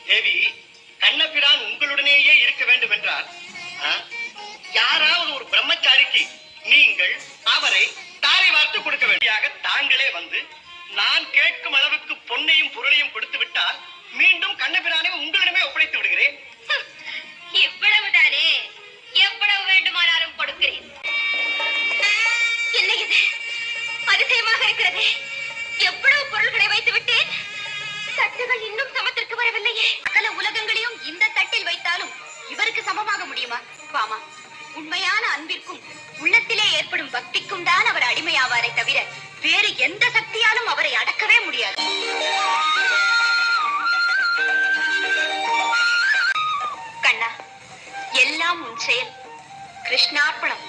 தேவி, கண்ணபிரான் உங்களுடனேயே இருக்க வேண்டும் என்றால் யாராவது ஒரு பிரம்மச்சாரிக்கு நீங்கள் அவரை தாரை வார்த்து கொடுக்க வேண்டியாக தாங்களே வந்து நான் கேட்கும் அளவுக்கு பொன்னையும் பொருளையும் கொடுத்து விட்டால் மீண்டும் கண்ணபிரானை உங்களிடமே ஒப்படைத்து விடுகிறேன். இவ்வளவுதானே? எவ்வளவு வேண்டுமானாலும் கொடுக்கிறேன். என்ன இது அதிசயமாக இருக்கிறது! எவ்வளவு பொருள்களை வைத்து விட்டேன். தட்டுகள் இன்னும் சமத்திற்கு வரவில்லையே. சகல உலகங்களையும் இந்த தட்டில் வைத்தாலும் இவருக்கு சமமாக முடியுமா? பாமா, உண்மையான அன்பிற்கும் உள்ளத்திலே ஏற்படும் பக்திக்கும் தான் அவர் அடிமையாவாரை தவிர வேறு எந்த சக்தியாலும் அவரை அடக்கவே முடியாது. கண்ணா, எல்லாம் உன் செயல். கிருஷ்ணார்ப்பணம்.